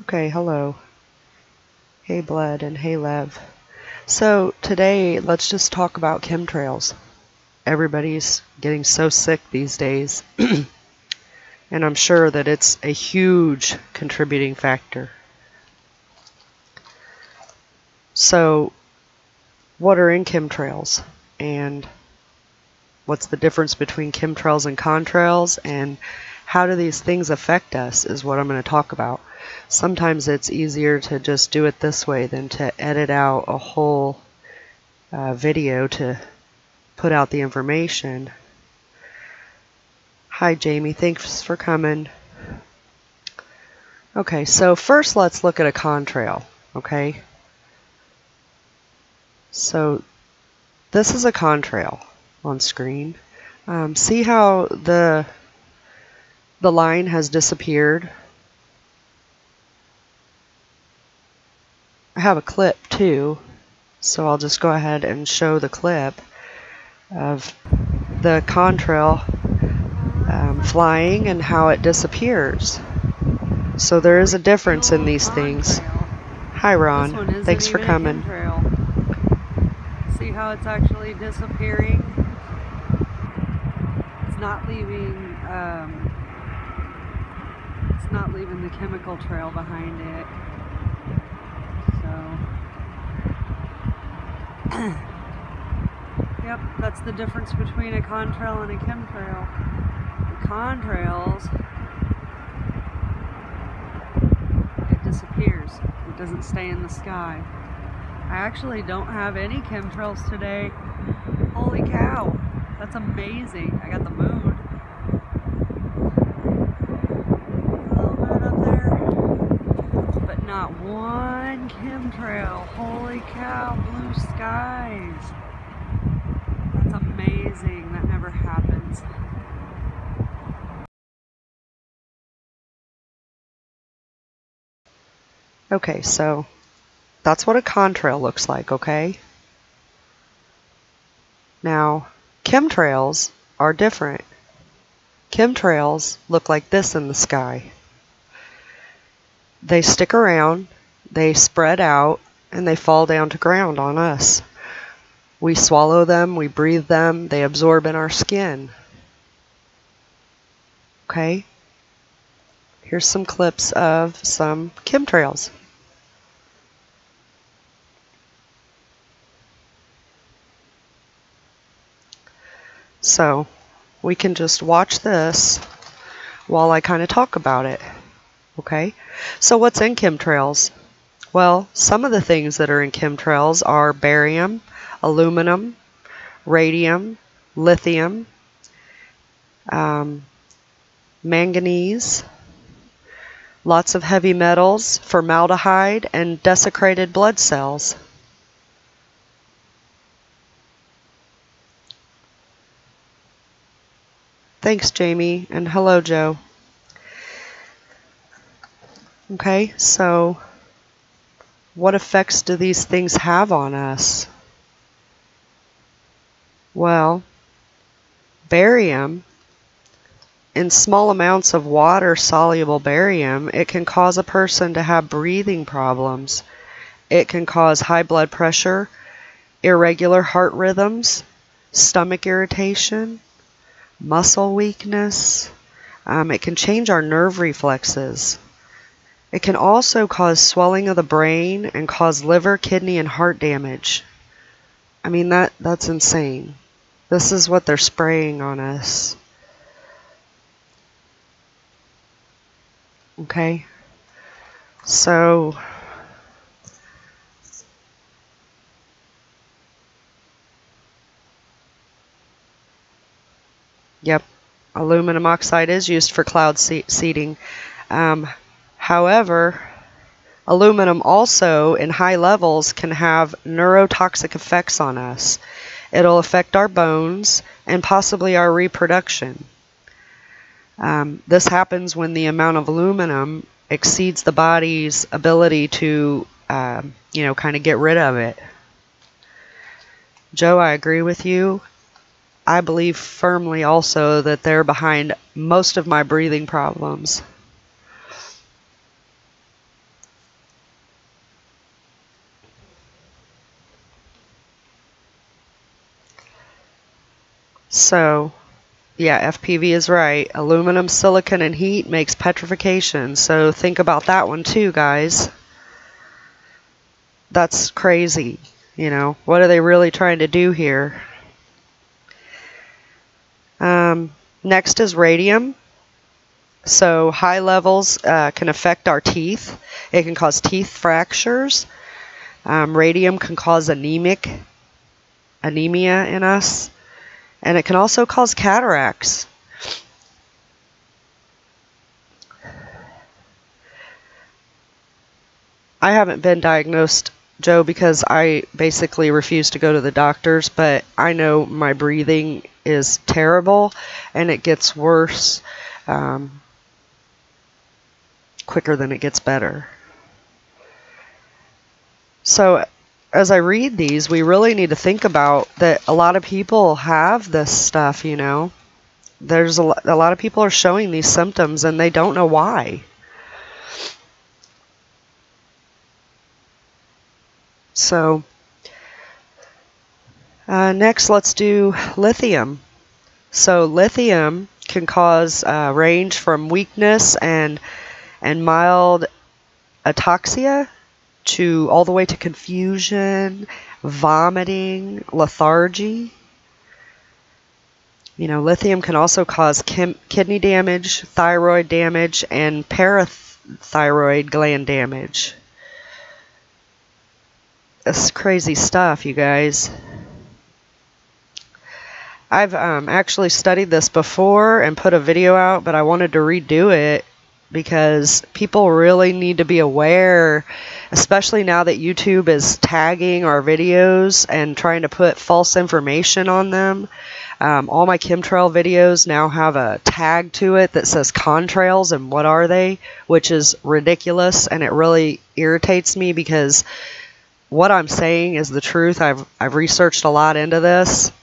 Okay, hello. Hey Bled and hey Lev. So today let's just talk about chemtrails. Everybody's getting so sick these days and I'm sure that it's a huge contributing factor. So what are in chemtrails and what's the difference between chemtrails and contrails and how do these things affect us is what I'm going to talk about. Sometimes it's easier to just do it this way than to edit out a whole video to put out the information. Hi Jamie, thanks for coming. Okay, so first let's look at a contrail, okay? So this is a contrail on screen. See how the line has disappeared? I have a clip too, so I'll just go ahead and show the clip of the contrail flying and how it disappears. So there is a difference in these things. Hi Ron, thanks for coming. See how it's actually disappearing? It's not leaving the chemical trail behind it. So yep, that's the difference between a contrail and a chemtrail. The contrails, it disappears. It doesn't stay in the sky. I actually don't have any chemtrails today. Holy cow, that's amazing. I got the moon. A little moon up there. But not one chemtrail. Holy cow, blue skies. That's amazing. That never happens. Okay, so that's what a contrail looks like, okay? Now, chemtrails are different. Chemtrails look like this in the sky. They stick around, they spread out, and they fall down to ground on us. We swallow them, we breathe them, they absorb in our skin. Okay? Here's some clips of some chemtrails. So we can just watch this while I kind of talk about it. Okay, so what's in chemtrails? Well, some of the things that are in chemtrails are barium, aluminum, radium, lithium, manganese, lots of heavy metals, formaldehyde, and desecrated blood cells. Thanks, Jamie, and hello, Joe. Okay, so what effects do these things have on us? Well, barium, in small amounts of water-soluble barium, it can cause a person to have breathing problems. It can cause high blood pressure, irregular heart rhythms, stomach irritation, muscle weakness. It can change our nerve reflexes. It can also cause swelling of the brain and cause liver, kidney, and heart damage. I mean, that's insane. This is what they're spraying on us. Okay? So yep, aluminum oxide is used for cloud seeding. However, aluminum also in high levels can have neurotoxic effects on us. It'll affect our bones and possibly our reproduction. This happens when the amount of aluminum exceeds the body's ability to, kind of get rid of it. Joe, I agree with you. I believe firmly also that they're behind most of my breathing problems. So, yeah, FPV is right. Aluminum, silicon, and heat makes petrification. So think about that one too, guys. That's crazy. You know, what are they really trying to do here? Next is radium. So high levels can affect our teeth. It can cause teeth fractures. Radium can cause anemia in us. And it can also cause cataracts. I haven't been diagnosed, Joe, because I basically refuse to go to the doctors, but I know my breathing is terrible and it gets worse quicker than it gets better. So as I read these, we really need to think about that a lot of people have this stuff, you know. There's a lot of people are showing these symptoms and they don't know why. So next, let's do lithium. So lithium can cause range from weakness and mild ataxia to all the way to confusion, vomiting, lethargy. You know, lithium can also cause kidney damage, thyroid damage, and parathyroid gland damage. That's crazy stuff, you guys. I've actually studied this before and put a video out, but I wanted to redo it because people really need to be aware, especially now that YouTube is tagging our videos and trying to put false information on them. All my chemtrail videos now have a tag to it that says contrails and what are they, which is ridiculous, and it really irritates me because what I'm saying is the truth. I've researched a lot into this.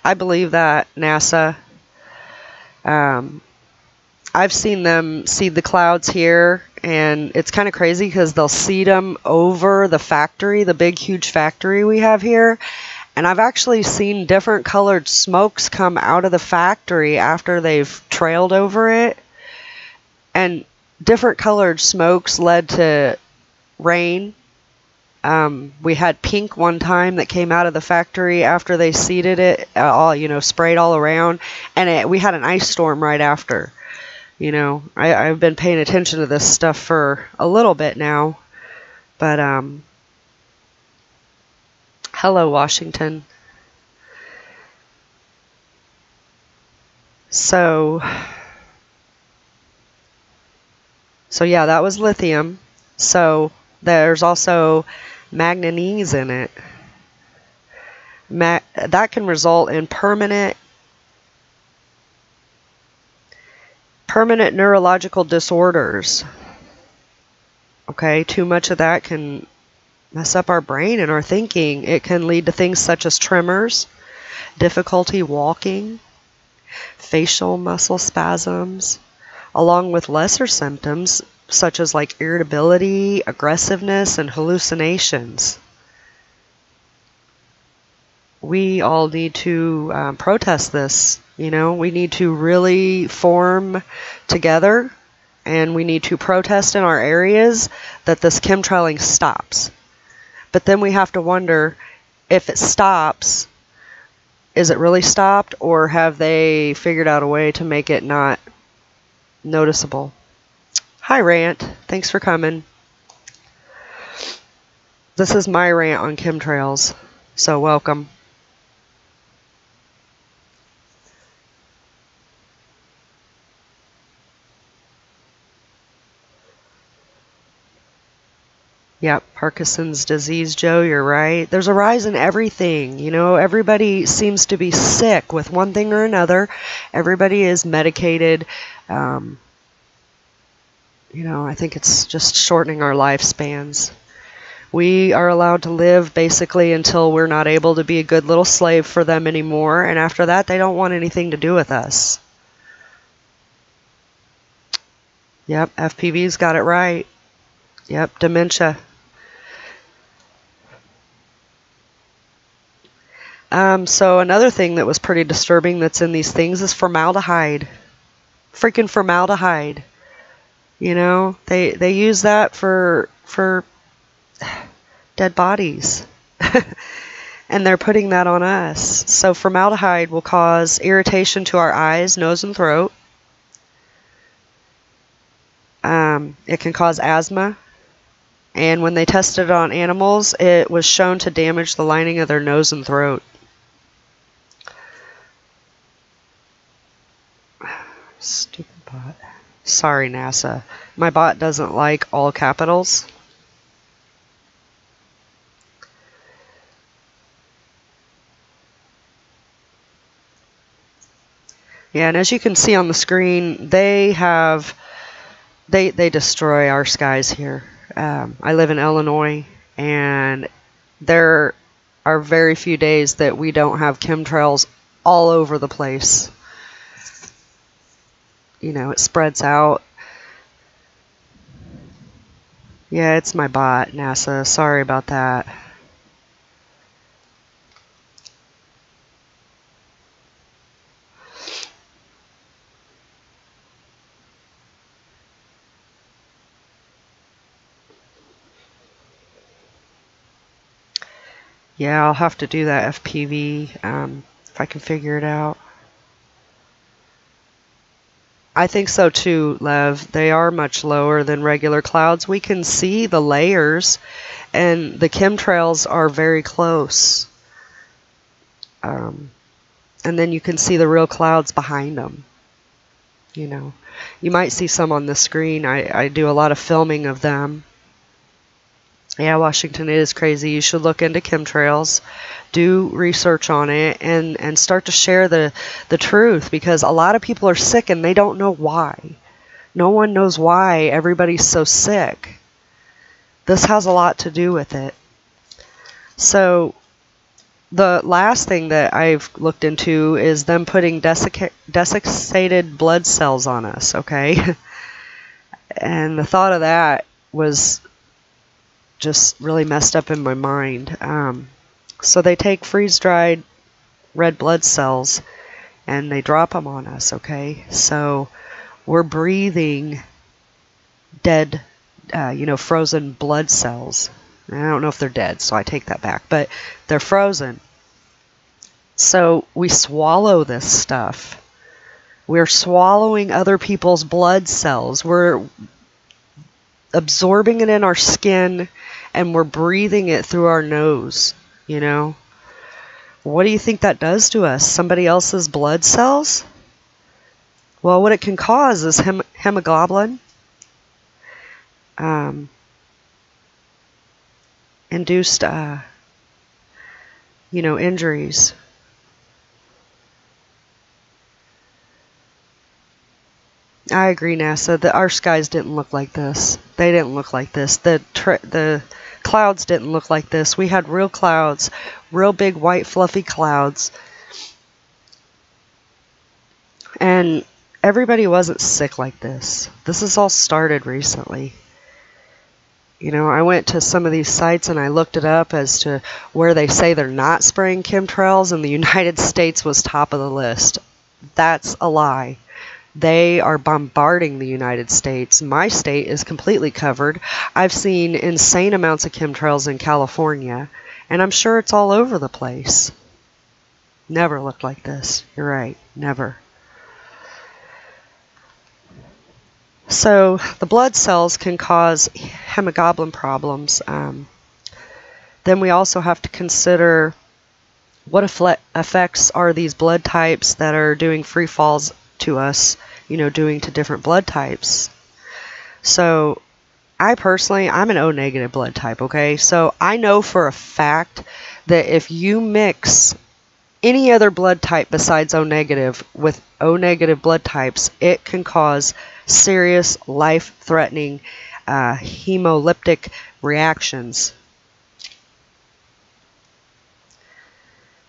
I believe that NASA, I've seen them seed the clouds here, and it's kind of crazy because they'll seed them over the factory, the big huge factory we have here, and I've actually seen different colored smokes come out of the factory after they've trailed over it, and different colored smokes led to rain. We had pink one time that came out of the factory after they seeded it, all, you know, sprayed all around, and we had an ice storm right after. You know, I've been paying attention to this stuff for a little bit now, but hello, Washington. So yeah, that was lithium. So there's also manganese in it. That can result in permanent neurological disorders. Okay, too much of that can mess up our brain and our thinking. It can lead to things such as tremors, difficulty walking, facial muscle spasms, along with lesser symptoms such as like irritability, aggressiveness, and hallucinations. We all need to protest this. You know, we need to really form together, and we need to protest in our areas that this chemtrailing stops. But then we have to wonder, if it stops, is it really stopped, or have they figured out a way to make it not noticeable? Hi, Rant. Thanks for coming. This is my rant on chemtrails, so welcome. Yep, Parkinson's disease, Joe, you're right. There's a rise in everything. You know, everybody seems to be sick with one thing or another. Everybody is medicated. You know, I think it's just shortening our lifespans. We are allowed to live basically until we're not able to be a good little slave for them anymore. And after that, they don't want anything to do with us. Yep, FPV's got it right. Yep, dementia. So another thing that was pretty disturbing that's in these things is formaldehyde. Freaking formaldehyde. You know, they use that for dead bodies. And they're putting that on us. So formaldehyde will cause irritation to our eyes, nose, and throat. It can cause asthma. And when they tested it on animals, it was shown to damage the lining of their nose and throat. Stupid bot. Sorry, NASA. My bot doesn't like all capitals. Yeah, and as you can see on the screen, they destroy our skies here. I live in Illinois, and there are very few days that we don't have chemtrails all over the place. You know, it spreads out. Yeah, it's my bot, NASA. Sorry about that. Yeah, I'll have to do that FPV if I can figure it out. I think so too, Lev. They are much lower than regular clouds. We can see the layers, and the chemtrails are very close. And then you can see the real clouds behind them. You know, you might see some on the screen. I do a lot of filming of them. Yeah, Washington is crazy. You should look into chemtrails, do research on it, and start to share the truth, because a lot of people are sick and they don't know why. No one knows why everybody's so sick. This has a lot to do with it. So the last thing that I've looked into is them putting desiccated blood cells on us, okay? And the thought of that was just really messed up in my mind. So they take freeze-dried red blood cells and they drop them on us, okay? So we're breathing dead, frozen blood cells. I don't know if they're dead, so I take that back, but they're frozen. So we swallow this stuff. We're swallowing other people's blood cells. We're absorbing it in our skin, and we're breathing it through our nose, you know? What do you think that does to us? Somebody else's blood cells? Well, what it can cause is hemoglobin, induced, injuries. I agree, NASA. Our skies didn't look like this. They didn't look like this. The clouds didn't look like this. We had real clouds, real big white fluffy clouds. And everybody wasn't sick like this. This has all started recently. You know, I went to some of these sites and I looked it up as to where they say they're not spraying chemtrails, and the United States was top of the list. That's a lie. They are bombarding the United States. My state is completely covered. I've seen insane amounts of chemtrails in California, and I'm sure it's all over the place. Never looked like this. You're right. Never. So the blood cells can cause hemoglobin problems. Then we also have to consider what effects are these blood types that are doing free falls to us, doing to different blood types. So I'm an O negative blood type, okay? So I know for a fact that if you mix any other blood type besides O negative with O negative blood types, it can cause serious life-threatening hemolytic reactions.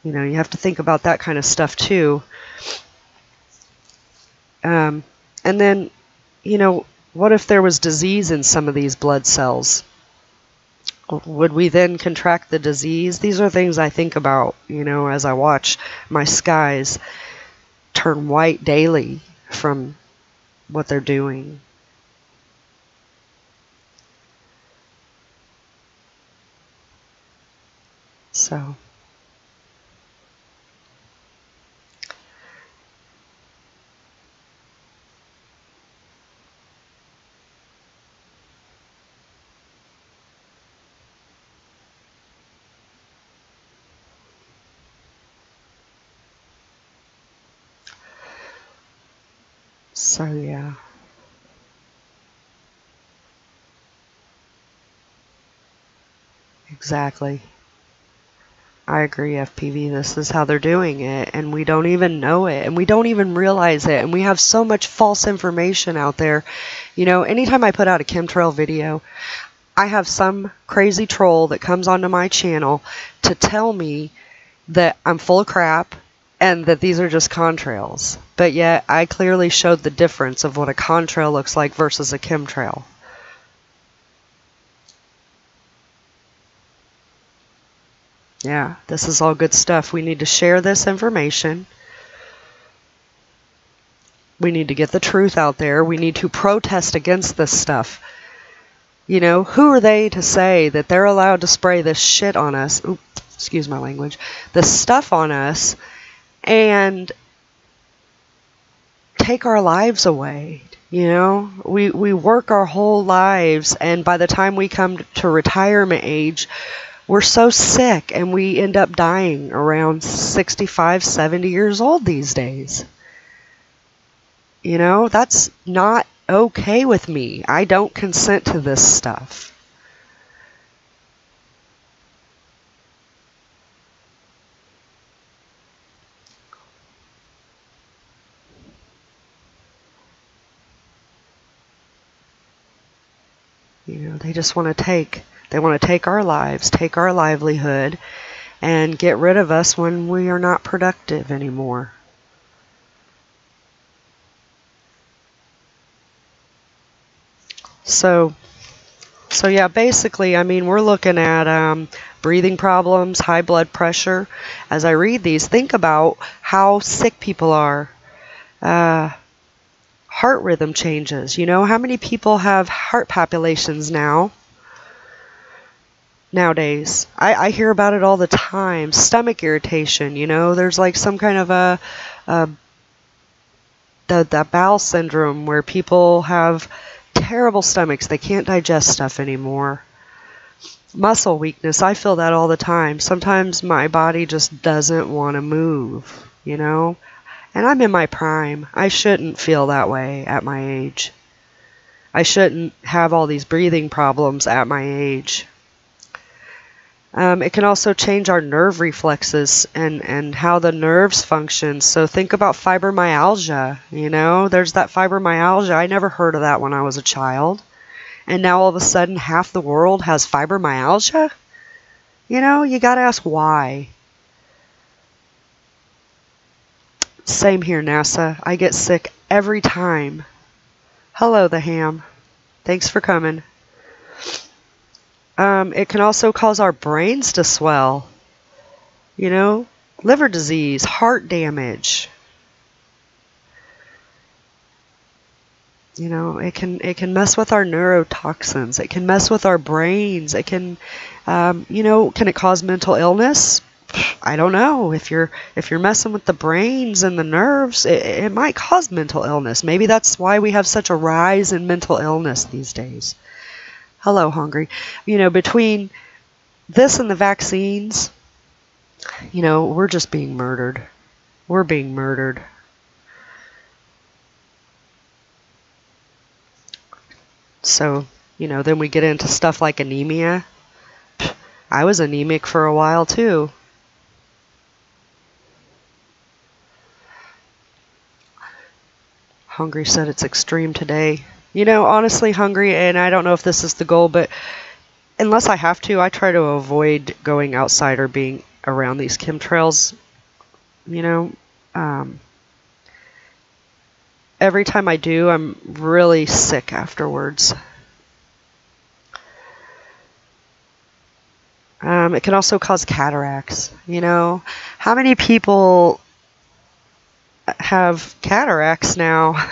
You have to think about that kind of stuff too. And then, what if there was disease in some of these blood cells? Would we then contract the disease? These are things I think about, as I watch my skies turn white daily from what they're doing. So yeah. Exactly. I agree, FPV. This is how they're doing it, and we don't even know it, and we don't even realize it, and we have so much false information out there. Anytime I put out a chemtrail video, I have some crazy troll that comes onto my channel to tell me that I'm full of crap and that these are just contrails. But yet, I clearly showed the difference of what a contrail looks like versus a chemtrail. Yeah, this is all good stuff. We need to share this information. We need to get the truth out there. We need to protest against this stuff. Who are they to say that they're allowed to spray this shit on us? Oops, excuse my language. This stuff on us and take our lives away. We work our whole lives, and by the time we come to retirement age, we're so sick and we end up dying around 65, 70 years old these days. That's not okay with me. I don't consent to this stuff. They just want to take our lives, take our livelihood, and get rid of us when we are not productive anymore. So yeah, basically, we're looking at breathing problems, high blood pressure. As I read these, think about how sick people are. Heart rhythm changes. How many people have heart palpitations nowadays? I hear about it all the time. Stomach irritation. There's like some kind of the bowel syndrome where people have terrible stomachs. They can't digest stuff anymore. Muscle weakness. I feel that all the time. Sometimes my body just doesn't want to move, And I'm in my prime. I shouldn't feel that way at my age. I shouldn't have all these breathing problems at my age. It can also change our nerve reflexes and how the nerves function. So think about fibromyalgia. There's that fibromyalgia. I never heard of that when I was a child. And now all of a sudden half the world has fibromyalgia? You gotta ask why. Same here, NASA. I get sick every time. Hello, the ham. Thanks for coming. It can also cause our brains to swell. Liver disease, heart damage. It can mess with our neurotoxins. It can mess with our brains. It can, can it cause mental illness? I don't know. If you're messing with the brains and the nerves, it might cause mental illness. Maybe that's why we have such a rise in mental illness these days. Hello, Hungry. Between this and the vaccines, we're just being murdered. We're being murdered. So, then we get into stuff like anemia. I was anemic for a while too. Hungry said it's extreme today. Honestly, Hungry, and I don't know if this is the goal, but unless I have to, I try to avoid going outside or being around these chemtrails. Every time I do, I'm really sick afterwards. It can also cause cataracts. You know, how many people have cataracts now?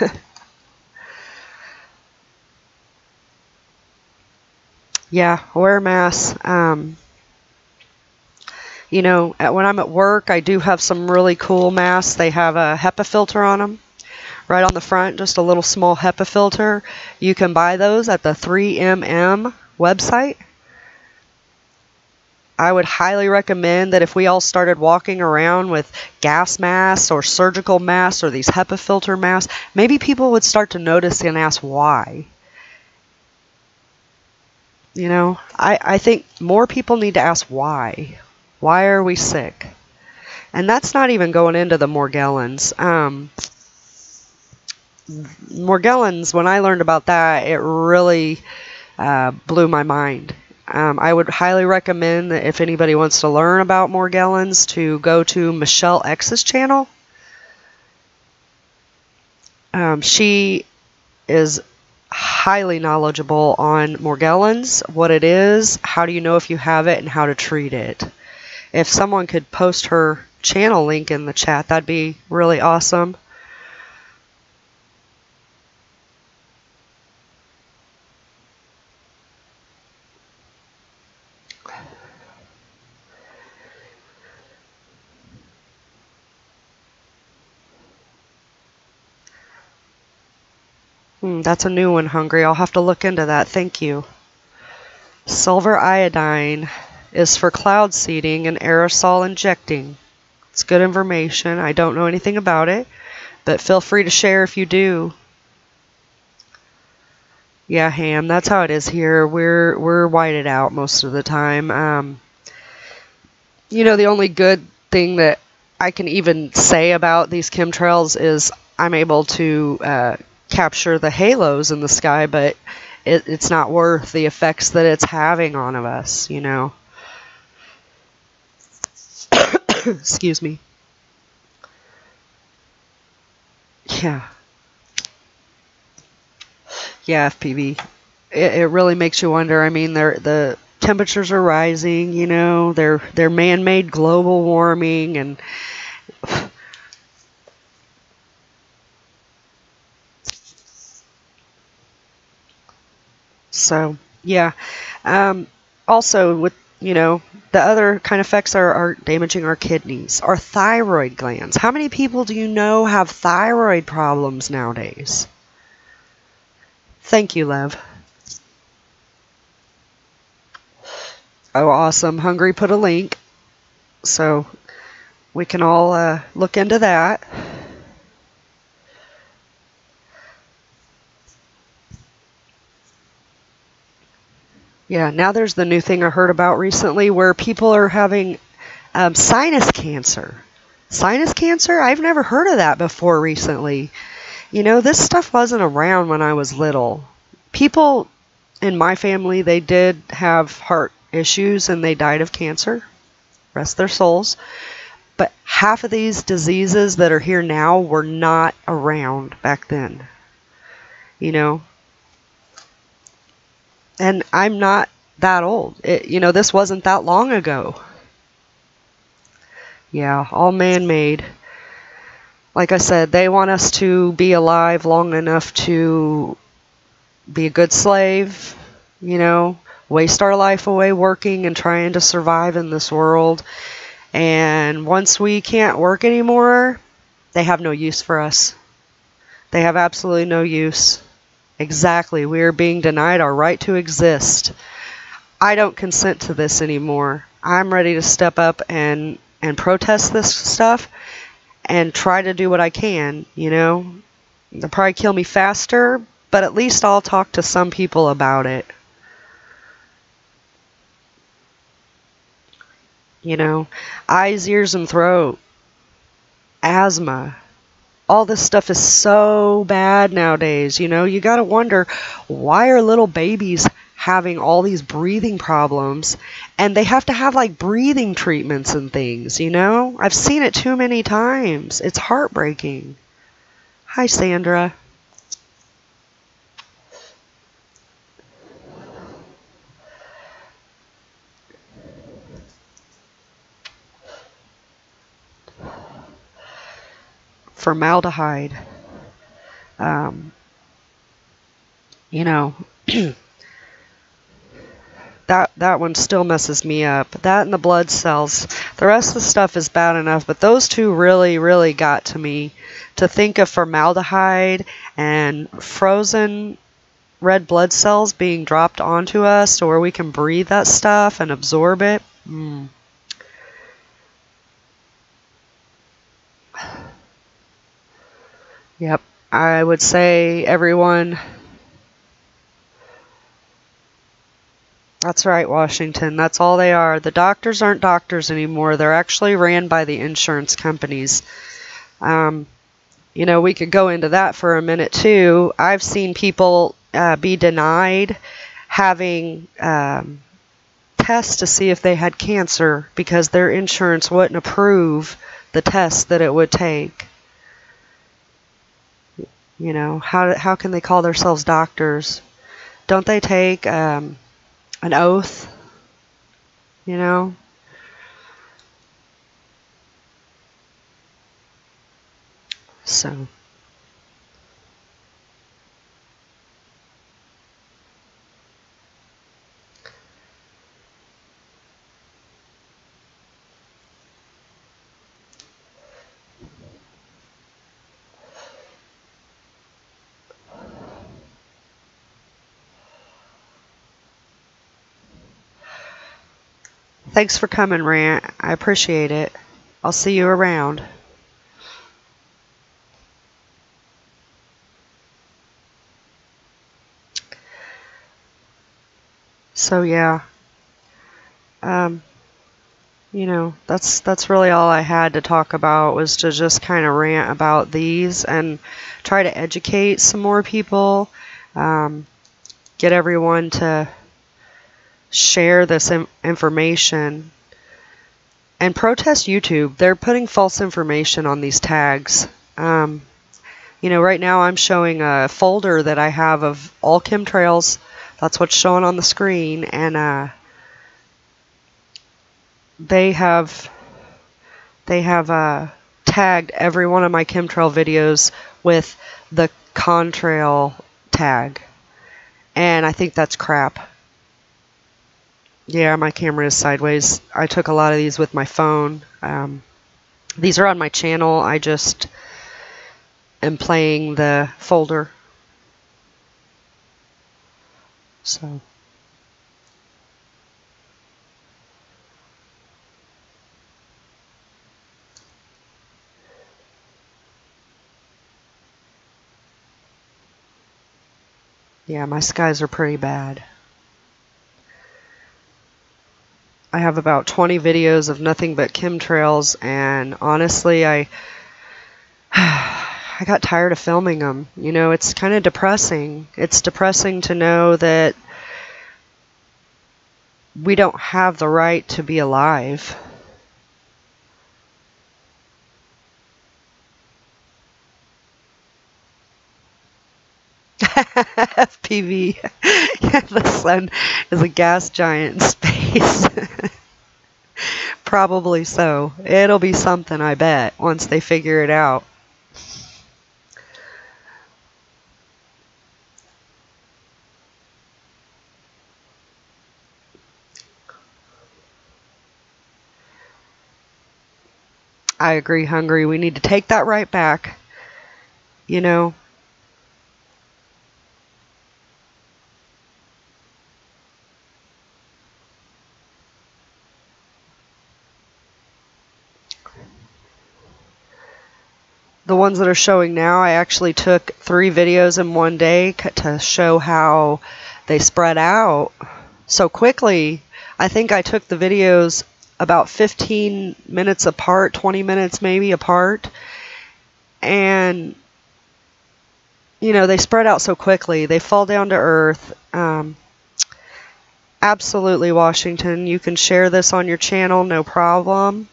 Yeah, wear a mask. You know, when I'm at work, I do have some really cool masks. They have a HEPA filter on them. Right on the front, just a little small HEPA filter. You can buy those at the 3MM website. I would highly recommend that if we all started walking around with gas masks or surgical masks or these HEPA filter masks, maybe people would start to notice and ask why. You know, I think more people need to ask why. Why are we sick? And that's not even going into the Morgellons. Morgellons, when I learned about that, it really blew my mind. I would highly recommend that if anybody wants to learn about Morgellons to go to Michelle X's channel. She is highly knowledgeable on Morgellons, what it is, how do you know if you have it, and how to treat it. If someone could post her channel link in the chat, that'd be really awesome. That's a new one, Hungry. I'll have to look into that. Thank you. Silver iodine is for cloud seeding and aerosol injecting. It's good information. I don't know anything about it, but feel free to share if you do. Yeah, Ham, that's how it is here. We're whited out most of the time. You know, the only good thing that I can even say about these chemtrails is I'm able to capture the halos in the sky, but it's not worth the effects that it's having on us, you know. Excuse me. Yeah. Yeah, FPV. It really makes you wonder. I mean, the temperatures are rising, you know, they're man-made global warming, and so, yeah. Also, with, you know, the other kind of effects are damaging our kidneys, our thyroid glands. How many people do you know have thyroid problems nowadays? Thank you, Lev. Oh, awesome. Hungry put a link, so we can all look into that. Yeah, now there's the new thing I heard about recently where people are having sinus cancer. Sinus cancer? I've never heard of that before recently. You know, this stuff wasn't around when I was little. People in my family, they did have heart issues and they died of cancer. Rest their souls. But half of these diseases that are here now were not around back then. You know? And I'm not that old. You know, this wasn't that long ago. Yeah, all man-made. Like I said, they want us to be alive long enough to be a good slave, you know, waste our life away working and trying to survive in this world. And once we can't work anymore, they have no use for us. They have absolutely no use. Exactly. We are being denied our right to exist. I don't consent to this anymore. I'm ready to step up and protest this stuff and try to do what I can, you know. They'll probably kill me faster, but at least I'll talk to some people about it. You know, eyes, ears, and throat, asthma. All this stuff is so bad nowadays, you know. You gotta wonder, why are little babies having all these breathing problems, and they have to have like breathing treatments and things, you know? I've seen it too many times. It's heartbreaking. Hi, Sandra. formaldehyde. You know, that one still messes me up. That and the blood cells. The rest of the stuff is bad enough, but those two really, really got to me. To think of formaldehyde and frozen red blood cells being dropped onto us to where we can breathe that stuff and absorb it. Yep, I would say everyone... That's right, Washington. That's all they are. The doctors aren't doctors anymore. They're actually ran by the insurance companies. You know, we could go into that for a minute, too. I've seen people be denied having tests to see if they had cancer because their insurance wouldn't approve the test that it would take. You know, how can they call themselves doctors? Don't they take an oath? You know? So... Thanks for coming, Rant. I appreciate it. I'll see you around. So yeah, you know, that's really all I had to talk about, was to just kind of rant about these and try to educate some more people, get everyone to share this information, and protest YouTube. They're putting false information on these tags. You know, right now I'm showing a folder that I have of all chemtrails. That's what's showing on the screen, and they have tagged every one of my chemtrail videos with the contrail tag, and I think that's crap. Yeah, my camera is sideways. I took a lot of these with my phone. These are on my channel. I just am playing the folder. So... yeah, my skies are pretty bad. I have about 20 videos of nothing but chemtrails, and honestly, I got tired of filming them. You know, it's kind of depressing. It's depressing to know that we don't have the right to be alive. FPV. Yeah, the sun is a gas giant in space. Probably so. It'll be something, I bet, once they figure it out. I agree, Hungry. We need to take that right back. You know, the ones that are showing now, I actually took 3 videos in one day to show how they spread out so quickly. I think I took the videos about 15 minutes apart, 20 minutes maybe apart, and you know, they spread out so quickly. They fall down to earth. Absolutely, Washington. You can share this on your channel, no problem.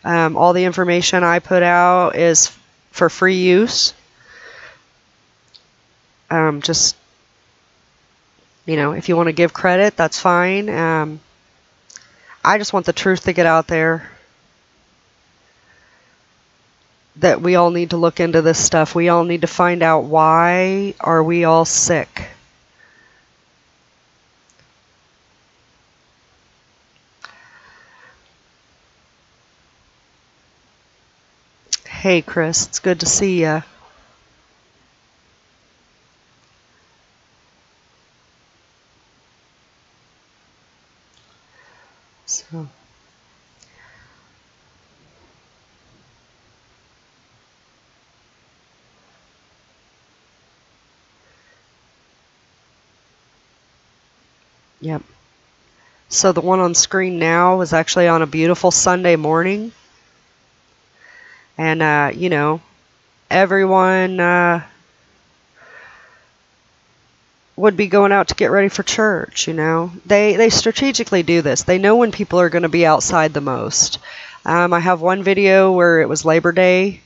All the information I put out is for free use. Just, you know, if you want to give credit, that's fine. I just want the truth to get out there. that we all need to look into this stuff. We all need to find out, why are we all sick? Hey Chris, it's good to see ya. So yep. So the one on screen now was actually on a beautiful Sunday morning. And, you know, everyone would be going out to get ready for church, you know. They strategically do this. They know when people are going to be outside the most. I have one video where it was Labor Day.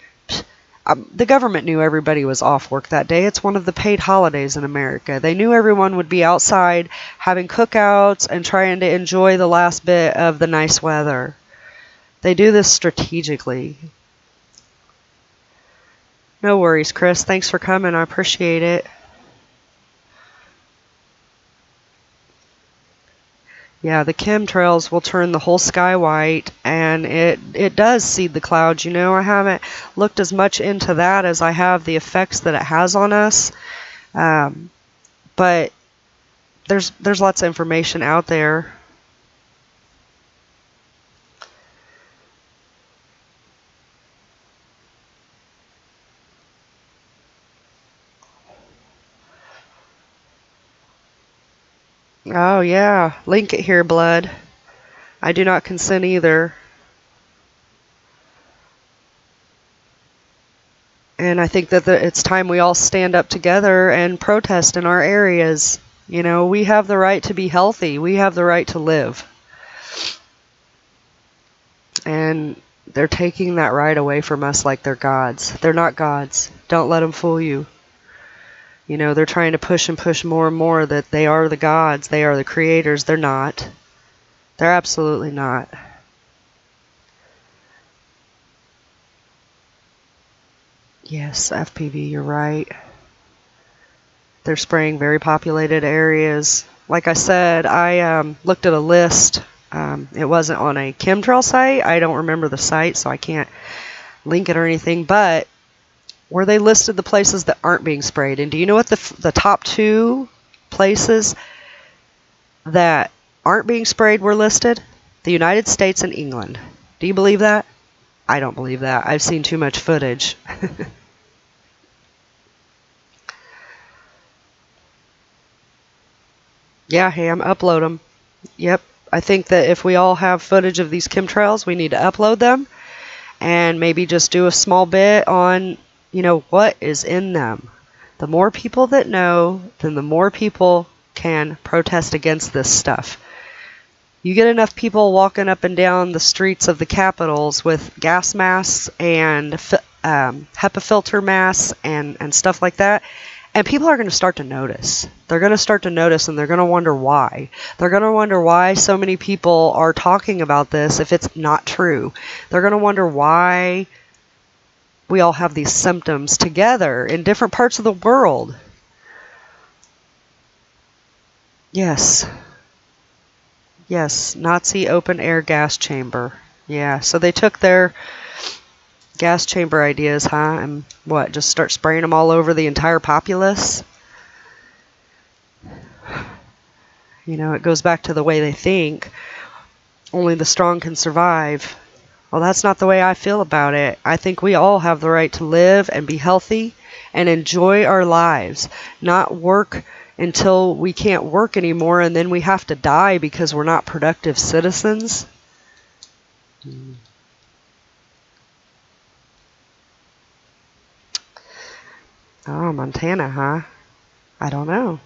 The government knew everybody was off work that day. It's one of the paid holidays in America. They knew everyone would be outside having cookouts and trying to enjoy the last bit of the nice weather. They do this strategically. No worries, Chris. Thanks for coming. I appreciate it. Yeah, the chemtrails will turn the whole sky white, and it does seed the clouds. You know, I haven't looked as much into that as I have the effects that it has on us. But there's lots of information out there. Oh, yeah. Link it here, blood. I do not consent either. And I think that it's time we all stand up together and protest in our areas. You know, we have the right to be healthy. We have the right to live. And they're taking that right away from us like they're gods. They're not gods. Don't let them fool you. You know, they're trying to push and push more and more that they are the gods, they are the creators. They're not. They're absolutely not. Yes, FPV, you're right. They're spraying very populated areas. Like I said, I looked at a list. It wasn't on a chemtrail site. I don't remember the site, so I can't link it or anything. But where they listed the places that aren't being sprayed. And do you know what the top 2 places that aren't being sprayed were listed? The United States and England. Do you believe that? I don't believe that. I've seen too much footage. Yeah, Ham, upload them. Yep. I think that if we all have footage of these chemtrails, we need to upload them and maybe just do a small bit on, you know, what is in them. The more people that know, then the more people can protest against this stuff. You get enough people walking up and down the streets of the capitals with gas masks and HEPA filter masks and stuff like that, and people are going to start to notice. They're going to start to notice, and they're going to wonder why. They're going to wonder why so many people are talking about this if it's not true. They're going to wonder why we all have these symptoms together in different parts of the world. Yes. Yes, Nazi open-air gas chamber. Yeah, so they took their gas chamber ideas, huh? And what, just start spraying them all over the entire populace? You know, it goes back to the way they think. Only the strong can survive. Well, that's not the way I feel about it. I think we all have the right to live and be healthy and enjoy our lives, not work until we can't work anymore and then we have to die because we're not productive citizens. Oh, Montana, huh? I don't know.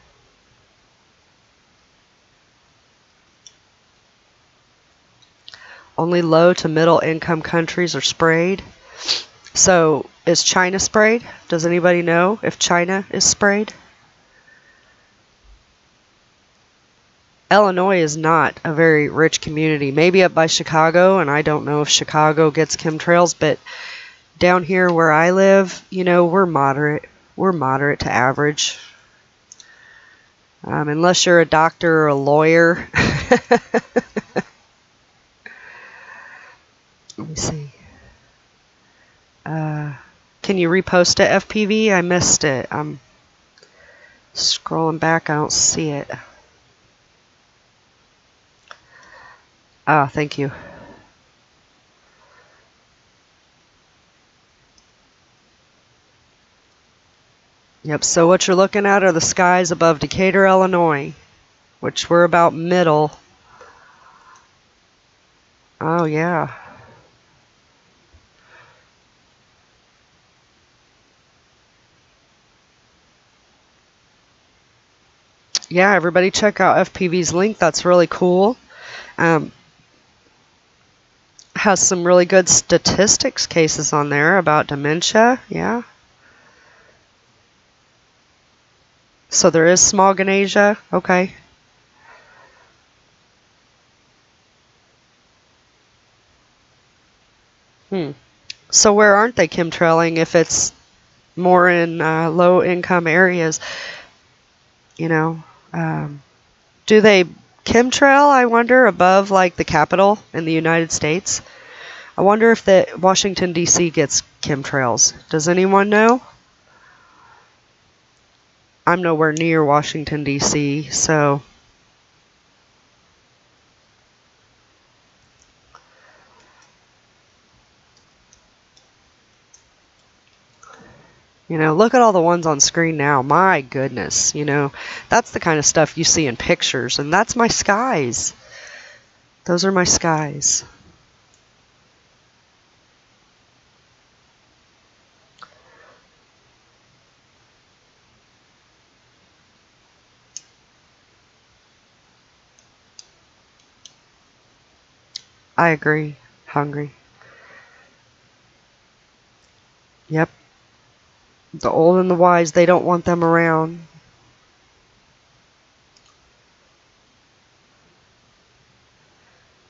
Only low to middle income countries are sprayed. So is China sprayed? Does anybody know if China is sprayed? Illinois is not a very rich community. Maybe up by Chicago, and I don't know if Chicago gets chemtrails, but Down here where I live, you know, we're moderate. We're moderate to average. Unless you're a doctor or a lawyer. Let me see. Can you repost it, FPV? I missed it. I'm scrolling back. I don't see it. Ah, thank you. Yep, so what you're looking at are the skies above Decatur, Illinois, which we're about middle. Oh, yeah. Yeah, everybody check out FPV's link. That's really cool. Has some really good statistics cases on there about dementia. Yeah. So there is smog in Asia. Okay. So where aren't they chemtrailing if it's more in low-income areas? You know, do they chemtrail, I wonder, above like the Capitol in the United States? I wonder if the Washington, D.C. gets chemtrails. Does anyone know? I'm nowhere near Washington, D.C., so... You know, look at all the ones on screen now. My goodness, you know, that's the kind of stuff you see in pictures, and that's my skies. Those are my skies. I agree. Hungry. Yep. The old and the wise, they don't want them around.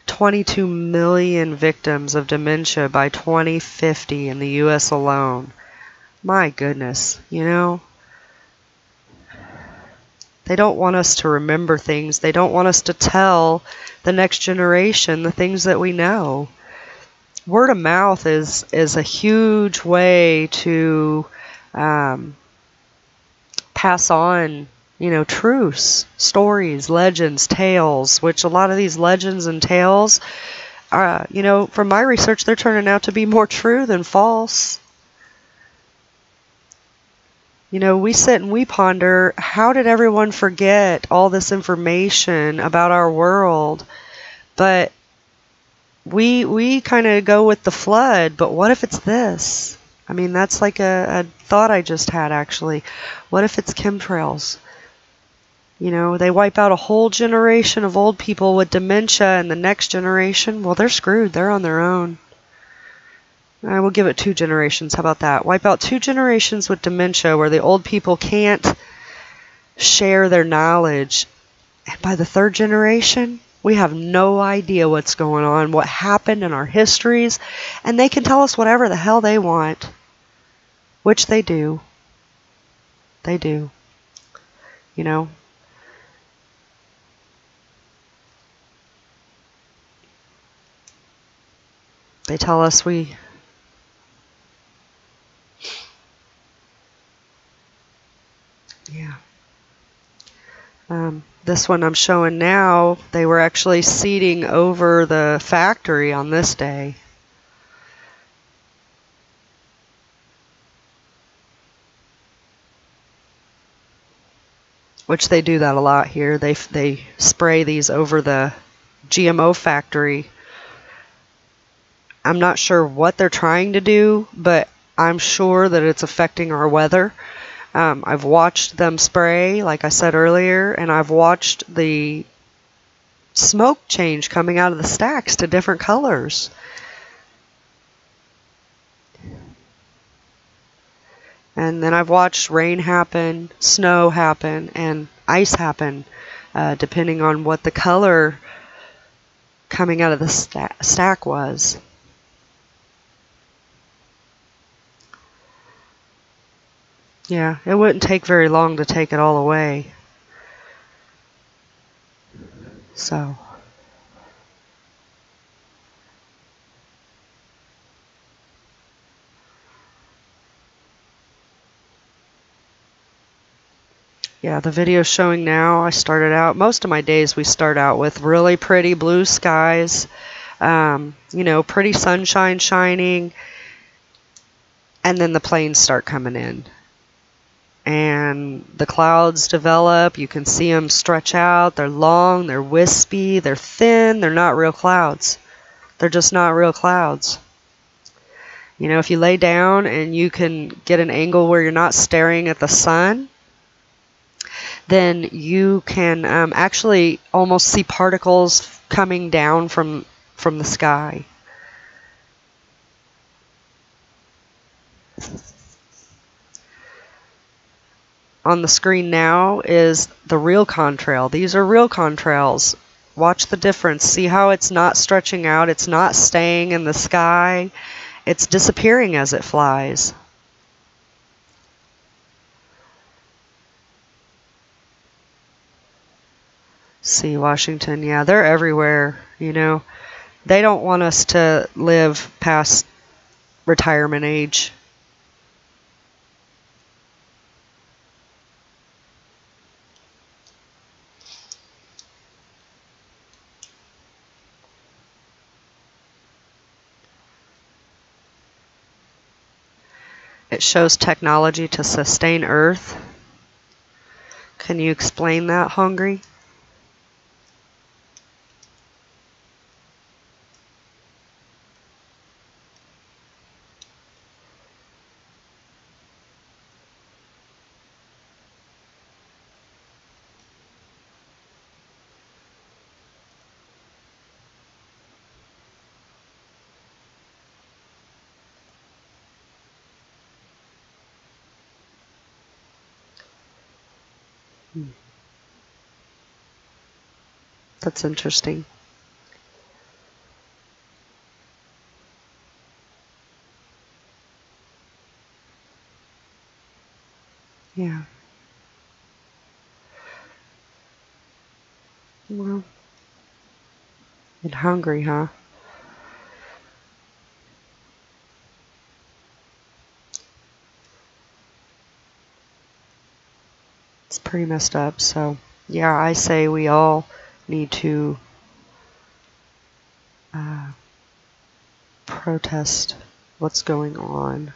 $22 million victims of dementia by 2050 in the U.S. alone. My goodness, you know? They don't want us to remember things. They don't want us to tell the next generation the things that we know. Word of mouth is a huge way to pass on, you know, truths, stories, legends, tales, which a lot of these legends and tales, you know, from my research, they're turning out to be more true than false. You know, we sit and we ponder, how did everyone forget all this information about our world? But we kind of go with the flood, but what if it's this? I mean, that's like a thought I just had, actually. What if it's chemtrails? You know, they wipe out a whole generation of old people with dementia, and the next generation, well, they're screwed. They're on their own. I will give it 2 generations. How about that? Wipe out 2 generations with dementia where the old people can't share their knowledge. And by the 3rd generation, we have no idea what's going on, what happened in our histories, and they can tell us whatever the hell they want, which they do. They do. You know? They tell us we... Yeah. This one I'm showing now, they were actually seeding over the factory on this day. Which they do that a lot here. They spray these over the GMO factory. I'm not sure what they're trying to do, but I'm sure that it's affecting our weather. I've watched them spray, like I said earlier, and I've watched the smoke change coming out of the stacks to different colors. And then I've watched rain happen, snow happen, and ice happen, depending on what the color coming out of the stack was. Yeah, it wouldn't take very long to take it all away. So, yeah, the video showing now, I started out, most of my days we start out with really pretty blue skies, you know, pretty sunshine shining, and then the planes start coming in. And the clouds develop, you can see them stretch out, they're long, they're wispy, they're thin, they're not real clouds. They're just not real clouds. You know, if you lay down and you can get an angle where you're not staring at the sun, then you can actually almost see particles coming down from the sky. On the screen now is the real contrail. These are real contrails. Watch the difference. See how it's not stretching out. It's not staying in the sky. It's disappearing as it flies. See, Washington, yeah, they're everywhere, you know. They don't want us to live past retirement age. It shows technology to sustain Earth. Can you explain that, Hungry? That's interesting. Yeah. Well, and hungry, huh? It's pretty messed up. So, yeah, I say we all need to protest what's going on.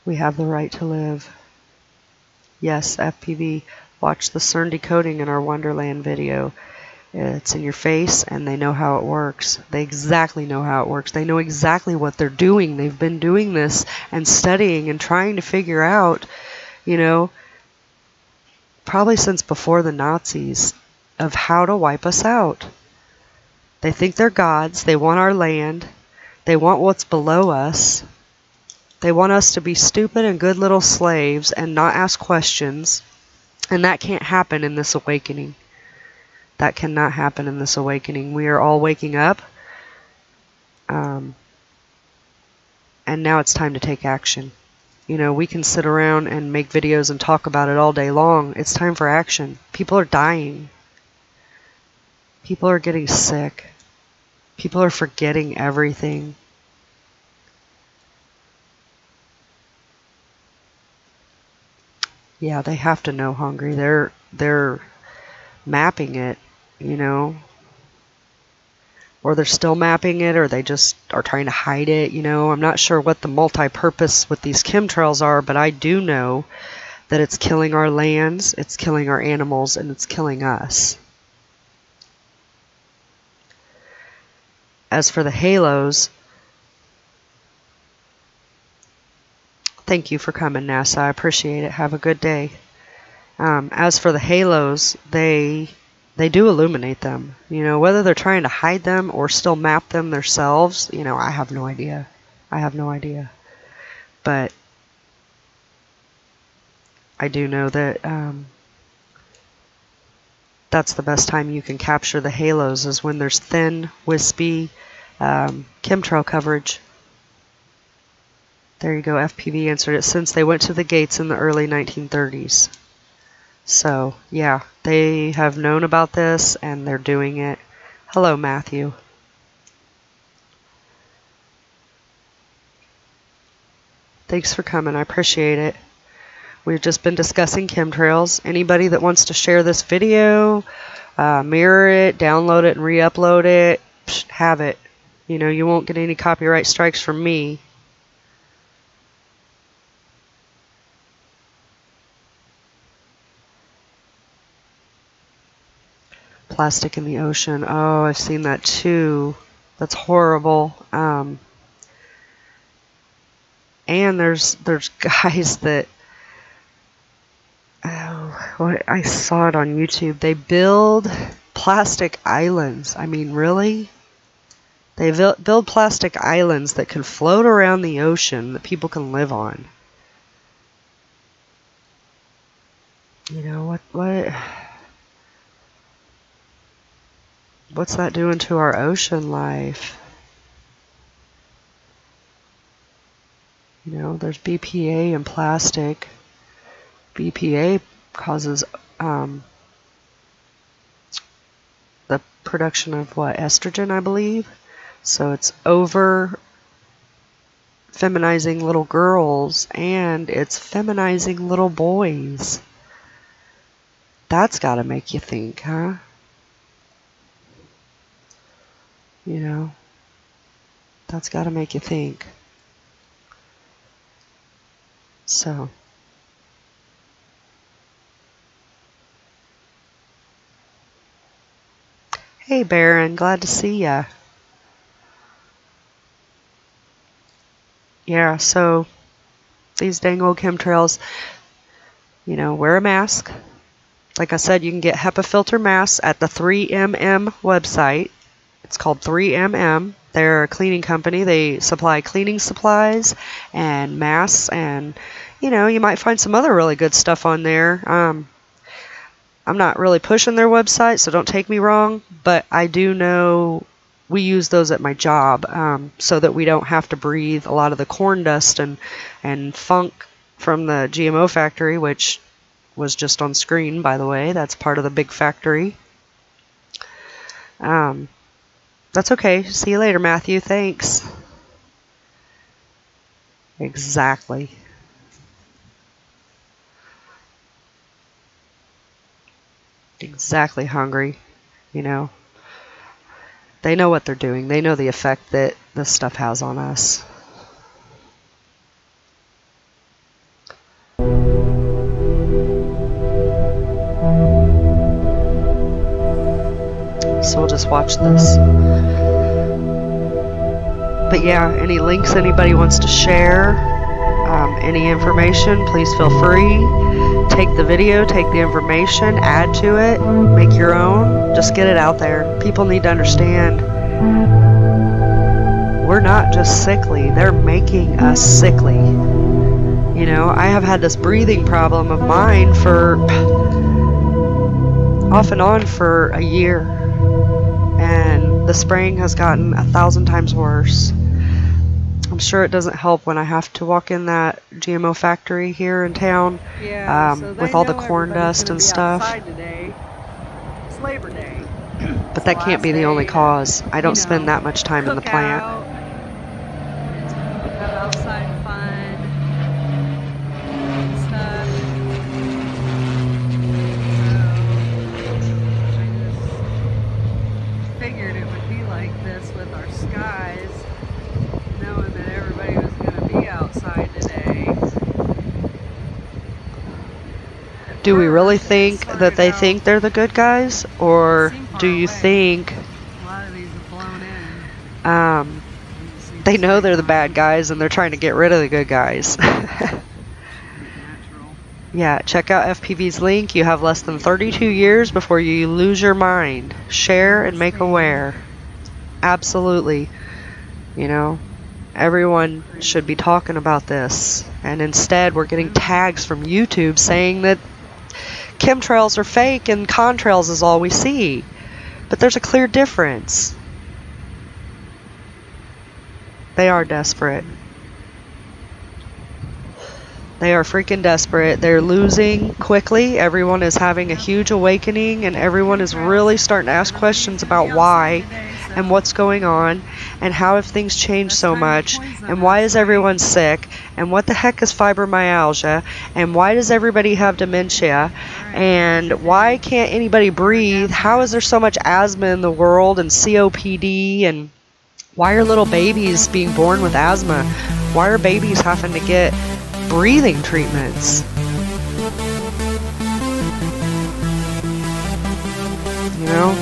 We have the right to live. Yes, FPV, watch the CERN decoding in our Wonderland video. It's in your face, and they know how it works. They exactly know how it works. They know exactly what they're doing. They've been doing this and studying and trying to figure out, you know, probably since before the Nazis, of how to wipe us out. They think they're gods. They want our land. They want what's below us. They want us to be stupid and good little slaves and not ask questions. And that can't happen in this awakening. That cannot happen in this awakening. We are all waking up. And now it's time to take action. You know, we can sit around and make videos and talk about it all day long. It's time for action. People are dying. People are getting sick. People are forgetting everything. Yeah, they have to know, Hungry. They're mapping it, you know. Or they're still mapping it, or they just are trying to hide it, you know. I'm not sure what the multi-purpose with these chemtrails are, but I do know that it's killing our lands, it's killing our animals, and it's killing us. As for the halos, thank you for coming, NASA. I appreciate it. Have a good day. As for the halos, they do illuminate them. You know, whether they're trying to hide them or still map them themselves, you know, I have no idea. I have no idea. But I do know that that's the best time you can capture the halos, is when there's thin, wispy chemtrail coverage. There you go, FPV answered it, since they went to the gates in the early 1930s. So, yeah, they have known about this and they're doing it. Hello, Matthew. Thanks for coming, I appreciate it. We've just been discussing chemtrails. Anybody that wants to share this video, mirror it, download it, and re-upload it, have it. You know, you won't get any copyright strikes from me. Plastic in the ocean. Oh, I've seen that too. That's horrible. And there's guys that, I saw it on YouTube. They build plastic islands. I mean, really? They build plastic islands that can float around the ocean that people can live on. You know, what's that doing to our ocean life? You know, there's BPA in plastic. BPA causes the production of what? Estrogen, I believe. So it's over feminizing little girls and it's feminizing little boys. That's got to make you think, huh? You know, that's got to make you think. So, hey Baron, glad to see ya. Yeah, so these dang old chemtrails, you know, wear a mask. Like I said, you can get HEPA filter masks at the 3MM website. It's called 3MM. They're a cleaning company. They supply cleaning supplies and masks, and you know, you might find some other really good stuff on there. I'm not really pushing their website, so don't take me wrong, but I do know we use those at my job so that we don't have to breathe a lot of the corn dust and funk from the GMO factory, which was just on screen, by the way. That's part of the big factory. That's okay. See you later, Matthew. Thanks. Exactly. Exactly, hungry. You know, they know what they're doing. They know the effect that this stuff has on us. So we'll just watch this. But yeah, any links anybody wants to share, any information, please feel free. Take the video, take the information, add to it, make your own, just get it out there. People need to understand we're not just sickly, they're making us sickly. You know, I have had this breathing problem of mine for off and on for a year, and the spraying has gotten 1,000 times worse. I'm sure it doesn't help when I have to walk in that GMO factory here in town, so with all the corn dust and stuff. Today. It's Labor Day. But that can't be the only cause. I don't spend that much time in the plant. Have outside fun and stuff. So I just figured it would be like this with our skies, knowing that everybody was going to be outside today. Do we really think that they think they're the good guys, or do you think a lot of these have blown in? they know they're the bad guys and they're trying to get rid of the good guys? Yeah, check out FPV's link. You have less than 32 years before you lose your mind. Share and make aware. Absolutely. You know, everyone should be talking about this, and instead we're getting tags from YouTube saying that chemtrails are fake and contrails is all we see. But there's a clear difference. They are desperate. They are freaking desperate. They're losing quickly. Everyone is having a huge awakening, and everyone is really starting to ask questions about why and what's going on and how have things changed so much and why is everyone sick and what the heck is fibromyalgia and why does everybody have dementia and why can't anybody breathe? How is there so much asthma in the world and COPD, and why are little babies being born with asthma? Why are babies having to get breathing treatments? You know?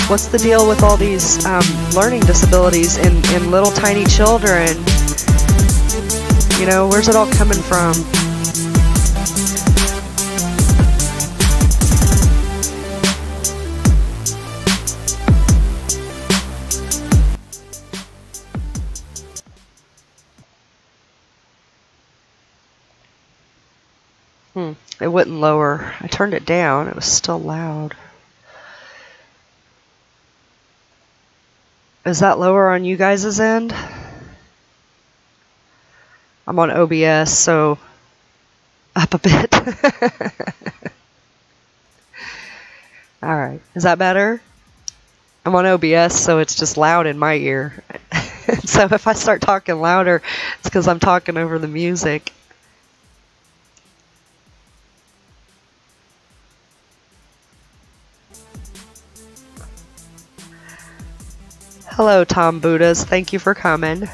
What's the deal with all these learning disabilities in little tiny children? You know, where's it all coming from? It wouldn't lower. I turned it down. It was still loud. Is that lower on you guys' end? I'm on OBS, so up a bit. Alright, is that better? I'm on OBS, so it's just loud in my ear. So if I start talking louder, it's because I'm talking over the music. Hello, Tom Buddhas. Thank you for coming.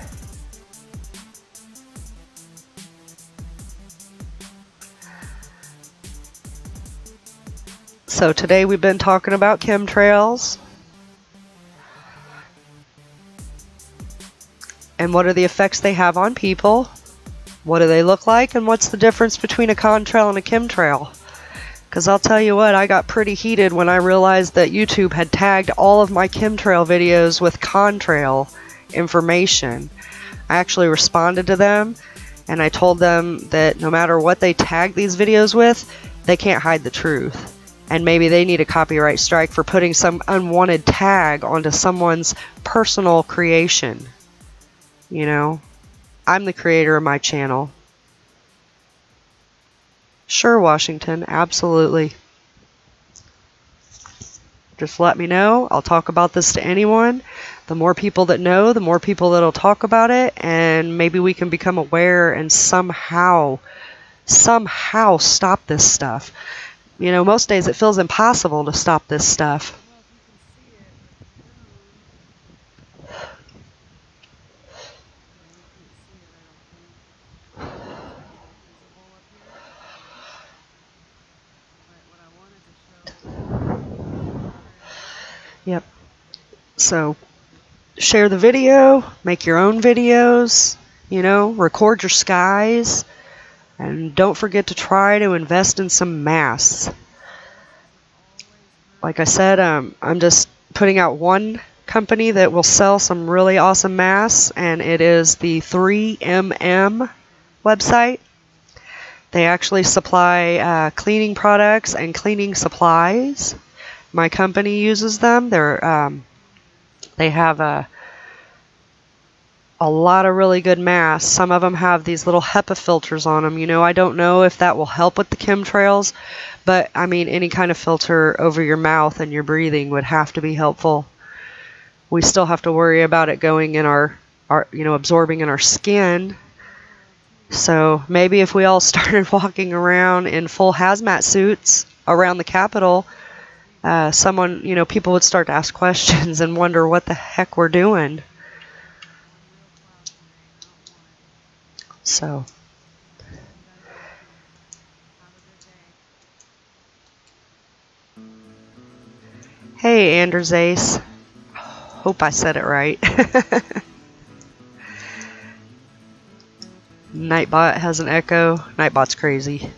So today we've been talking about chemtrails. And what are the effects they have on people? What do they look like? And what's the difference between a contrail and a chemtrail? Because I'll tell you what, I got pretty heated when I realized that YouTube had tagged all of my chemtrail videos with contrail information. I actually responded to them, and I told them that no matter what they tag these videos with, they can't hide the truth. And maybe they need a copyright strike for putting some unwanted tag onto someone's personal creation. You know, I'm the creator of my channel. Sure, Washington, absolutely. Just let me know. I'll talk about this to anyone. The more people that know, the more people that'll talk about it, and maybe we can become aware and somehow stop this stuff. You know, most days it feels impossible to stop this stuff. Yep. So share the video, make your own videos, you know, record your skies, and don't forget to try to invest in some masks. Like I said, I'm just putting out one company that will sell some really awesome masks, and it is the 3MM website. They actually supply cleaning products and cleaning supplies. My company uses them. They have a lot of really good masks. Some of them have these little HEPA filters on them. You know, I don't know if that will help with the chemtrails, but I mean, any kind of filter over your mouth and your breathing would have to be helpful. We still have to worry about it going in our you know, absorbing in our skin. So maybe if we all started walking around in full hazmat suits around the Capitol, someone, you know, people would start to ask questions and wonder what the heck we're doing. So, hey, Anders Ace. Hope I said it right. Nightbot has an echo. Nightbot's crazy.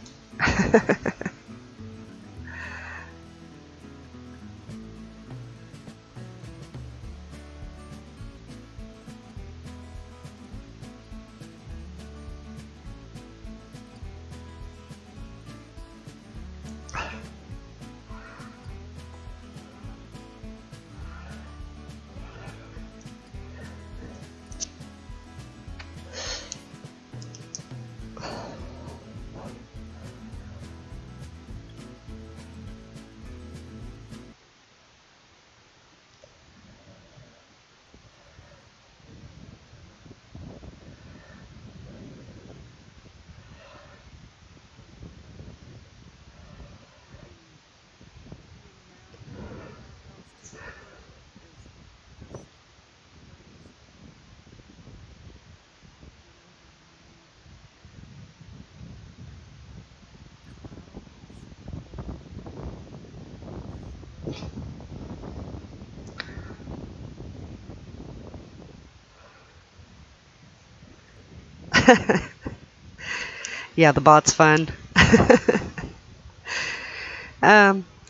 Yeah, the bot's fun.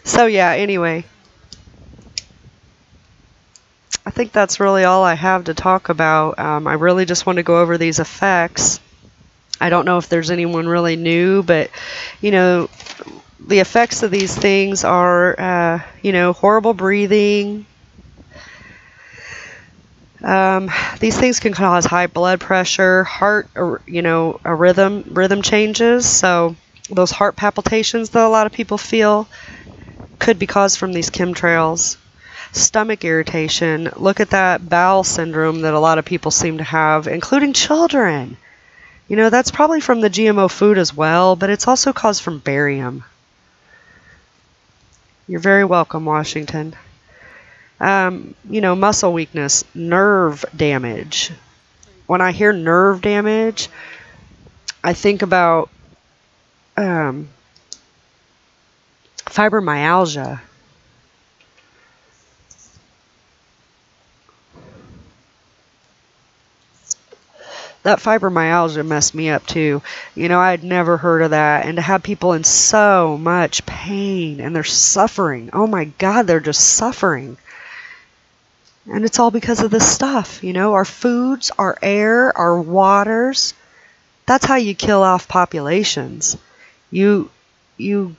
So yeah, anyway, I think that's really all I have to talk about. I really just want to go over these effects. I don't know if there's anyone really new, but, you know, the effects of these things are, you know, horrible breathing. These things can cause high blood pressure, heart, you know, a rhythm changes. So those heart palpitations that a lot of people feel could be caused from these chemtrails. Stomach irritation. Look at that bowel syndrome that a lot of people seem to have, including children. You know, that's probably from the GMO food as well, but it's also caused from barium. You're very welcome, Washington. You know, muscle weakness, nerve damage. When I hear nerve damage, I think about fibromyalgia. That fibromyalgia messed me up too. You know, I'd never heard of that. And to have people in so much pain and they're suffering. Oh my God, they're just suffering. And it's all because of this stuff. You know, our foods, our air, our waters. That's how you kill off populations. You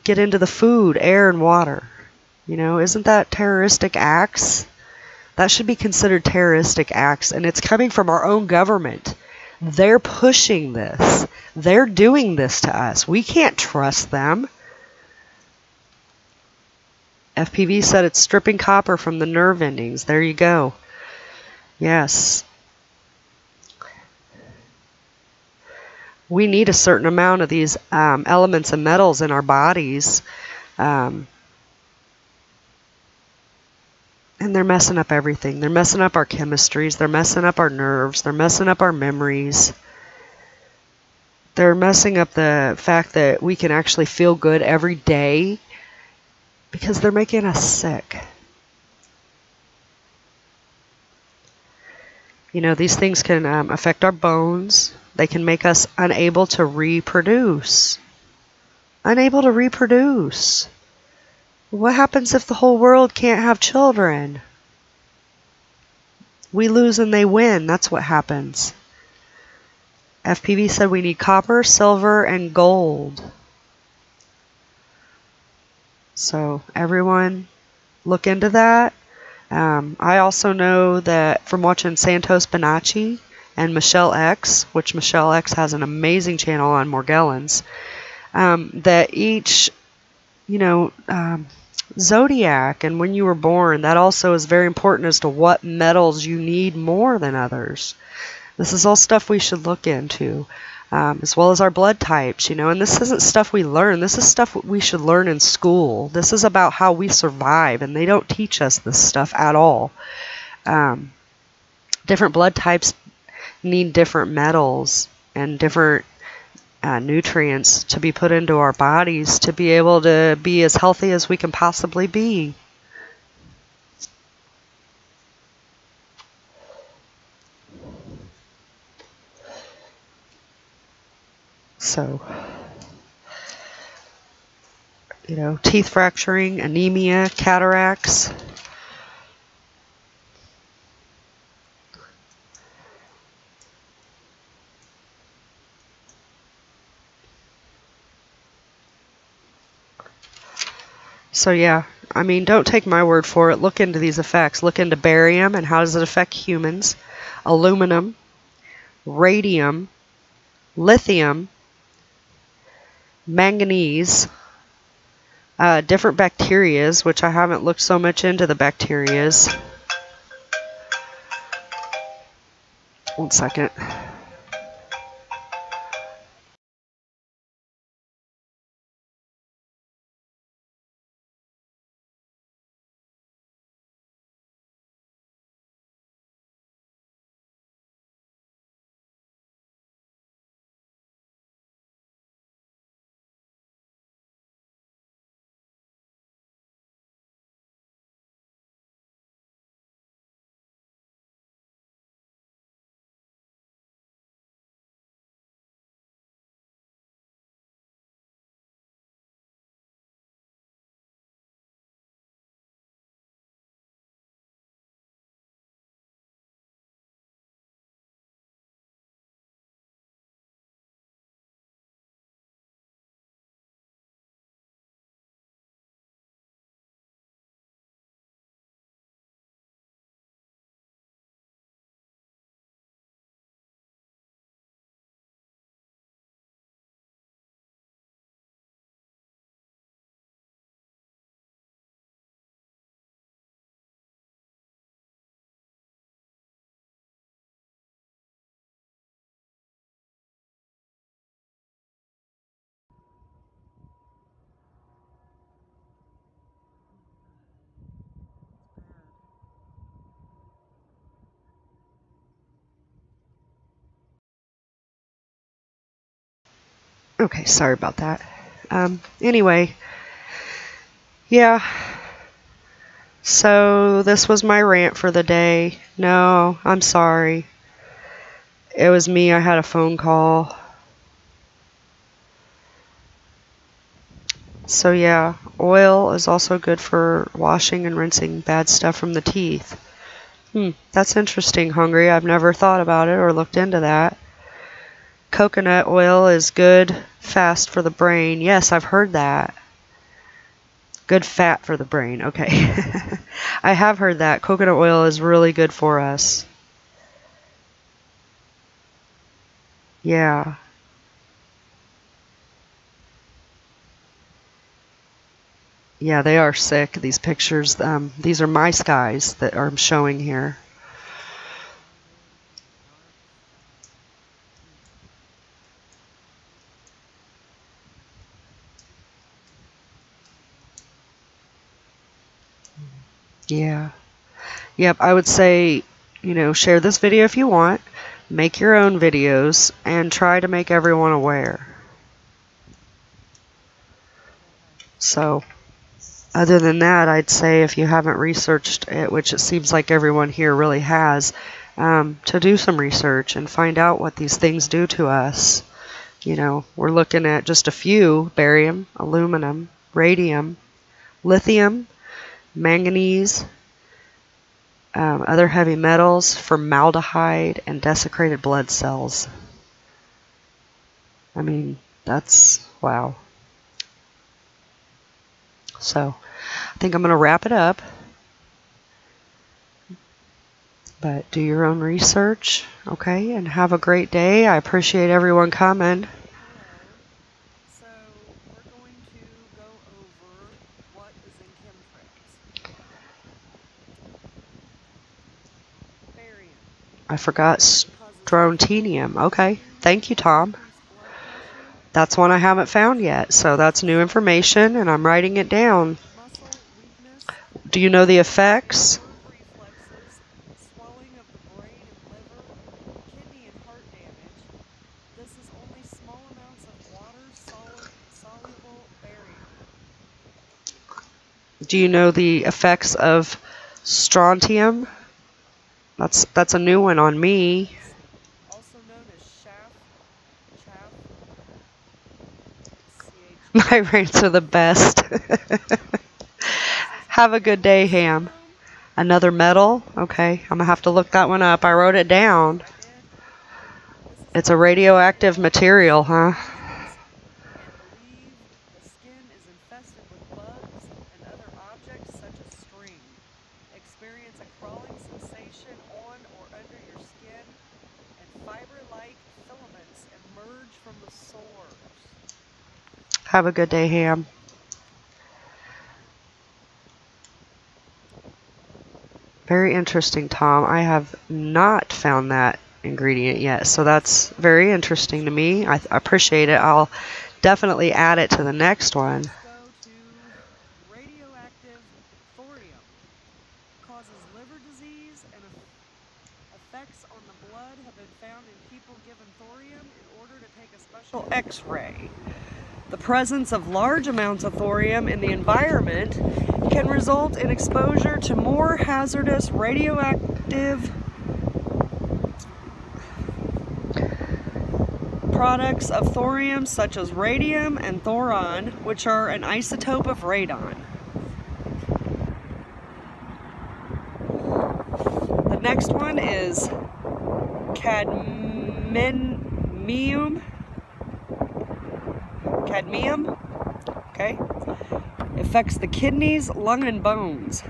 get into the food, air, and water. You know, isn't that terroristic acts? That should be considered terroristic acts, and it's coming from our own government. They're pushing this. They're doing this to us. We can't trust them. FPV said it's stripping copper from the nerve endings. There you go. Yes. We need a certain amount of these elements and metals in our bodies. And they're messing up everything. They're messing up our chemistries. They're messing up our nerves. They're messing up our memories. They're messing up the fact that we can actually feel good every day because they're making us sick. You know, these things can affect our bones. They can make us unable to reproduce. Unable to reproduce. What happens if the whole world can't have children? We lose and they win. That's what happens. FPV said we need copper, silver, and gold. So everyone look into that. I also know that from watching Santos Bonacci and Michelle X, which Michelle X has an amazing channel on Morgellons, that each, you know, zodiac and when you were born, that also is very important as to what metals you need more than others. This is all stuff we should look into, as well as our blood types, you know, and this isn't stuff we learn. This is stuff we should learn in school. This is about how we survive, and they don't teach us this stuff at all. Different blood types need different metals and different nutrients to be put into our bodies to be able to be as healthy as we can possibly be. So, you know, teeth fracturing, anemia, cataracts. So yeah, I mean, don't take my word for it. Look into these effects. Look into barium and how does it affect humans, aluminum, radium, lithium, manganese, different bacterias, which I haven't looked so much into the bacterias. One second. Okay, sorry about that. Anyway, yeah. So this was my rant for the day. No, I'm sorry. It was me. I had a phone call. So yeah, oil is also good for washing and rinsing bad stuff from the teeth. That's interesting, Hungry. I've never thought about it or looked into that. Coconut oil is good, fast for the brain. Yes, I've heard that. Good fat for the brain. Okay. I have heard that. Coconut oil is really good for us. Yeah. Yeah, they are sick, these pictures. These are my skies that I'm showing here. Yeah. Yep, I would say, share this video if you want. Make your own videos and try to make everyone aware. So, other than that, I'd say if you haven't researched it, which it seems like everyone here really has, to do some research and find out what these things do to us. We're looking at just a few: barium, aluminum, radium, lithium, manganese, other heavy metals, formaldehyde, and desiccated blood cells. I mean, that's wow. So, I think I'm going to wrap it up. But do your own research, okay? And have a great day. I appreciate everyone coming. So we're going to go over what is in chemtrails. Barium. I forgot strontium. Okay. Thank you, Tom. That's one I haven't found yet, so that's new information, and I'm writing it down. Muscle weakness. Do you know the effects? Reflexes, swelling of the brain and liver, kidney and heart damage. This is only small amounts of water-soluble barium. Do you know the effects of strontium? That's a new one on me. Also known as chaff. My rants are the best. Have a good day, Ham. Another metal? Okay, I'm gonna have to look that one up. I wrote it down. It's a radioactive material, huh? The skin is infested with bugs and other objects such as string. Experience a crawling sensation on or under your skin, and fiber-like filaments emerge from the sores. Have a good day, Ham. Very interesting, Tom. I have not found that ingredient yet, so that's very interesting to me. I appreciate it. I'll definitely add it to the next one. Let's go to radioactive thorium. Causes liver disease, and effects on the blood have been found in people given thorium in order to take a special X-ray. The presence of large amounts of thorium in the environment can result in exposure to more hazardous radioactive products of thorium such as radium and thoron, which are an isotope of radon. The next one is cadmium. Okay, affects the kidneys, lung, and bones.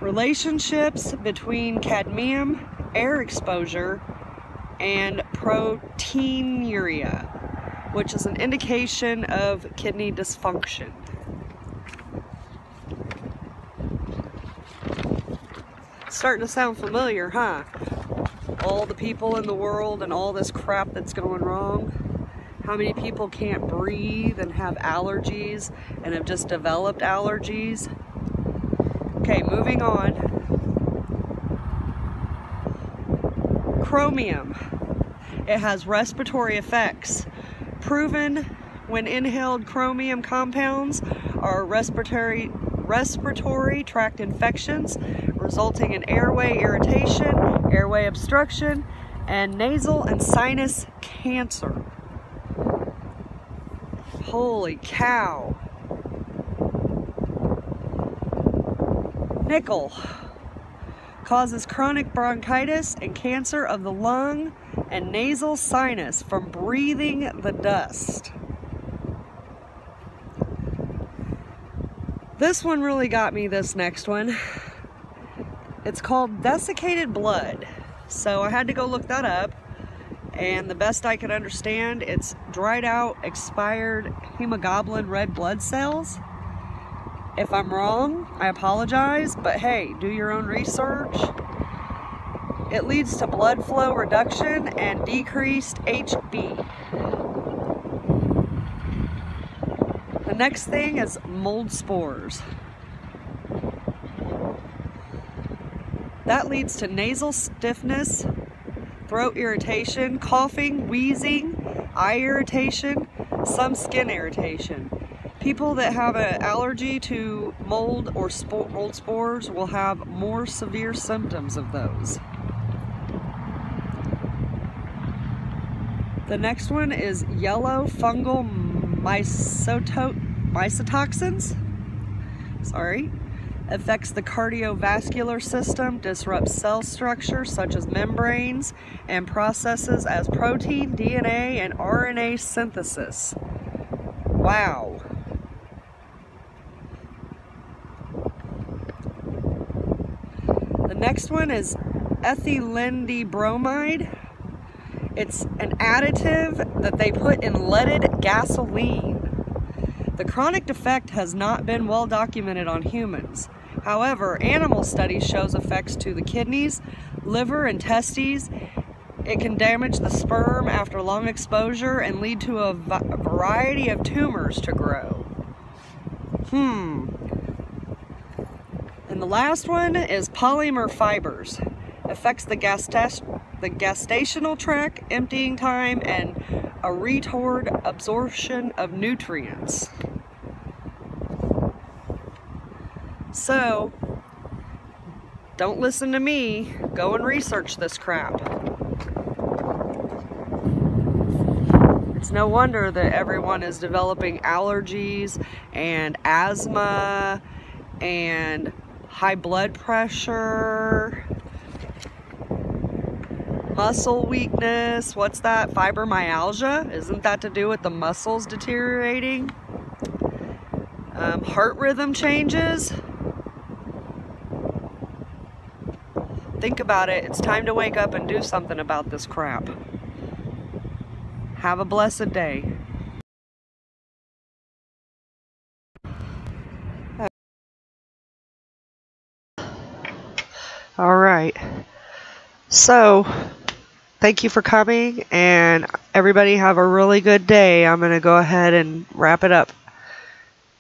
Relationships between cadmium, air exposure, and proteinuria, which is an indication of kidney dysfunction. Starting to sound familiar, huh? All the people in the world and all this crap that's going wrong. How many people can't breathe and have allergies and have just developed allergies? Okay, moving on. Chromium. It has respiratory effects. proven when inhaled chromium compounds are respiratory tract infections, resulting in airway irritation, airway obstruction, and nasal and sinus cancer. Holy cow. Nickel causes chronic bronchitis and cancer of the lung and nasal sinus from breathing the dust. This one really got me, this next one. It's called desiccated blood. So I had to go look that up, and the best I could understand, it's dried out, expired hemoglobin red blood cells. If I'm wrong, I apologize, but hey, do your own research. It leads to blood flow reduction and decreased HB. The next thing is mold spores. That leads to nasal stiffness, throat irritation, coughing, wheezing, eye irritation, some skin irritation. People that have an allergy to mold or mold spores will have more severe symptoms of those. The next one is yellow fungal mycotoxins. Affects the cardiovascular system, disrupts cell structure such as membranes, and processes as protein, DNA, and RNA synthesis. Wow. The next one is ethylene-bromide. It's an additive that they put in leaded gasoline. The chronic effect has not been well documented on humans. However, animal studies shows effects to the kidneys, liver, and testes. It can damage the sperm after long exposure and lead to a variety of tumors to grow. And the last one is polymer fibers. Affects the gestational tract, emptying time, and a retard absorption of nutrients. So, don't listen to me. Go and research this crap. It's no wonder that everyone is developing allergies and asthma and high blood pressure, muscle weakness. What's that? Fibromyalgia? Isn't that to do with the muscles deteriorating? Heart rhythm changes. Think about it. It's time to wake up and do something about this crap. Have a blessed day. All right. So, thank you for coming, and everybody have a really good day. I'm going to go ahead and wrap it up,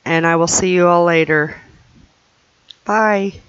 and I will see you all later. Bye.